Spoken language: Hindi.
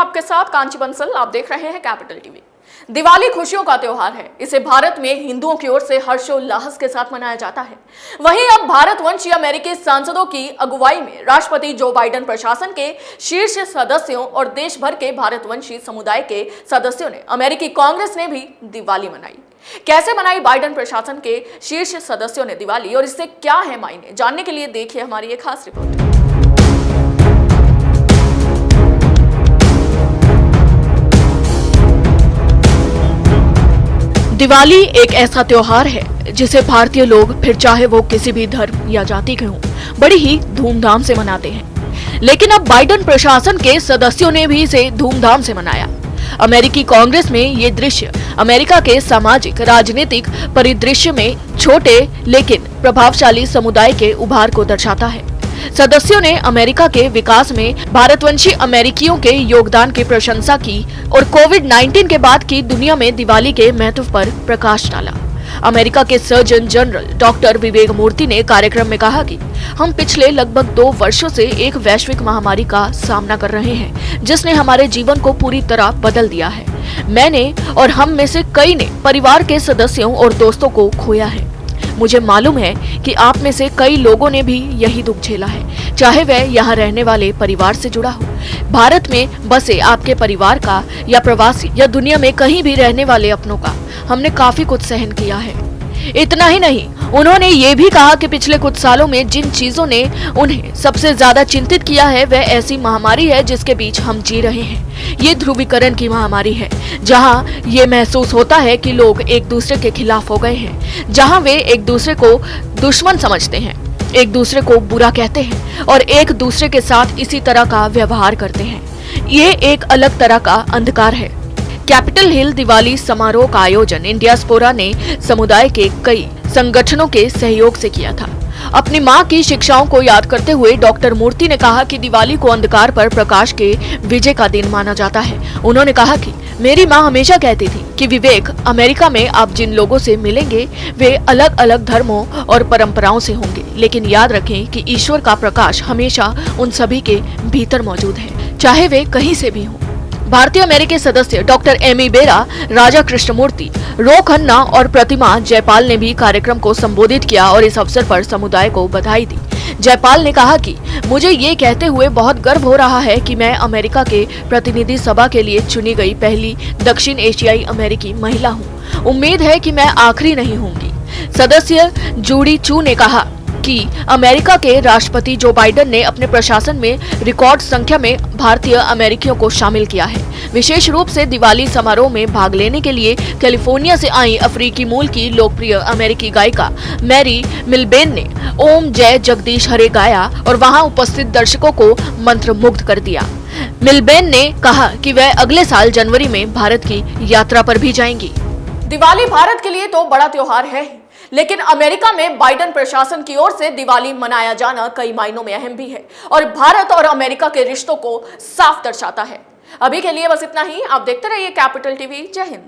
आपके साथ कांची बंसल। आप देख रहे हैं कैपिटल टीवी। दिवाली खुशियों का त्योहार है। इसे भारत में हिंदुओं की ओर से हर्षोल्लास के साथ मनाया जाता है। वहीं अब भारतवंशी अमेरिकी सांसदों की अगुवाई में राष्ट्रपति जो बाइडेन प्रशासन के शीर्ष सदस्यों और देश भर के भारतवंशी समुदाय के सदस्यों ने अमेरिकी कांग्रेस ने भी दिवाली मनाई। कैसे मनाई बाइडेन प्रशासन के शीर्ष सदस्यों ने दिवाली और इससे क्या है मायने, जानने के लिए देखिए हमारी एक खास रिपोर्ट। दिवाली एक ऐसा त्योहार है जिसे भारतीय लोग, फिर चाहे वो किसी भी धर्म या जाति के हों, बड़ी ही धूमधाम से मनाते हैं। लेकिन अब बाइडेन प्रशासन के सदस्यों ने भी इसे धूमधाम से मनाया। अमेरिकी कांग्रेस में ये दृश्य अमेरिका के सामाजिक राजनीतिक परिदृश्य में छोटे लेकिन प्रभावशाली समुदाय के उभार को दर्शाता है। सदस्यों ने अमेरिका के विकास में भारतवंशी अमेरिकियों के योगदान की प्रशंसा की और कोविड-19 के बाद की दुनिया में दिवाली के महत्व पर प्रकाश डाला। अमेरिका के सर्जन जनरल डॉक्टर विवेक मूर्ति ने कार्यक्रम में कहा कि हम पिछले लगभग 2 वर्षों से एक वैश्विक महामारी का सामना कर रहे हैं, जिसने हमारे जीवन को पूरी तरह बदल दिया है। मैंने और हम में से कई ने परिवार के सदस्यों और दोस्तों को खोया है। मुझे मालूम है कि आप में से कई लोगों ने भी यही दुख झेला है, चाहे वह यहाँ रहने वाले परिवार से जुड़ा हो, भारत में बसे आपके परिवार का, या प्रवासी, या दुनिया में कहीं भी रहने वाले अपनों का। हमने काफी कुछ सहन किया है। इतना ही नहीं, उन्होंने ये भी कहा कि पिछले कुछ सालों में जिन चीजों ने उन्हें सबसे ज्यादा चिंतित किया है वह ऐसी महामारी है जिसके बीच हम जी रहे हैं। ये ध्रुवीकरण की महामारी है, जहां ये महसूस होता है कि लोग एक दूसरे के खिलाफ हो गए हैं, जहां वे एक दूसरे को दुश्मन समझते हैं, एक दूसरे को बुरा कहते हैं और एक दूसरे के साथ इसी तरह का व्यवहार करते हैं। ये एक अलग तरह का अंधकार है। कैपिटल हिल दिवाली समारोह का आयोजन इंडियास्पोरा ने समुदाय के कई संगठनों के सहयोग से किया था। अपनी मां की शिक्षाओं को याद करते हुए डॉक्टर मूर्ति ने कहा कि दिवाली को अंधकार पर प्रकाश के विजय का दिन माना जाता है। उन्होंने कहा कि मेरी मां हमेशा कहती थी कि विवेक, अमेरिका में आप जिन लोगों से मिलेंगे वे अलग अलग धर्मों और परंपराओं से होंगे, लेकिन याद रखें कि ईश्वर का प्रकाश हमेशा उन सभी के भीतर मौजूद है, चाहे वे कहीं से भी हों। भारतीय अमेरिकी सदस्य डॉक्टर एमी बेरा, राजा कृष्णमूर्ति, रो खन्ना और प्रतिमा जयपाल ने भी कार्यक्रम को संबोधित किया और इस अवसर पर समुदाय को बधाई दी। जयपाल ने कहा कि मुझे ये कहते हुए बहुत गर्व हो रहा है कि मैं अमेरिका के प्रतिनिधि सभा के लिए चुनी गई पहली दक्षिण एशियाई अमेरिकी महिला हूँ। उम्मीद है कि मैं आखिरी नहीं होंगी। सदस्य जूडी चू ने कहा कि अमेरिका के राष्ट्रपति जो बाइडेन ने अपने प्रशासन में रिकॉर्ड संख्या में भारतीय अमेरिकियों को शामिल किया है। विशेष रूप से दिवाली समारोह में भाग लेने के लिए कैलिफोर्निया से आई अफ्रीकी मूल की लोकप्रिय अमेरिकी गायिका मैरी मिलबेन ने ओम जय जगदीश हरे गाया और वहां उपस्थित दर्शकों को मंत्रमुग्ध कर दिया। मिलबेन ने कहा कि वह अगले साल जनवरी में भारत की यात्रा पर भी जाएंगी। दिवाली भारत के लिए तो बड़ा त्योहार है, लेकिन अमेरिका में बाइडेन प्रशासन की ओर से दिवाली मनाया जाना कई मायनों में अहम भी है और भारत और अमेरिका के रिश्तों को साफ दर्शाता है। अभी के लिए बस इतना ही। आप देखते रहिए कैपिटल टीवी। जय हिंद।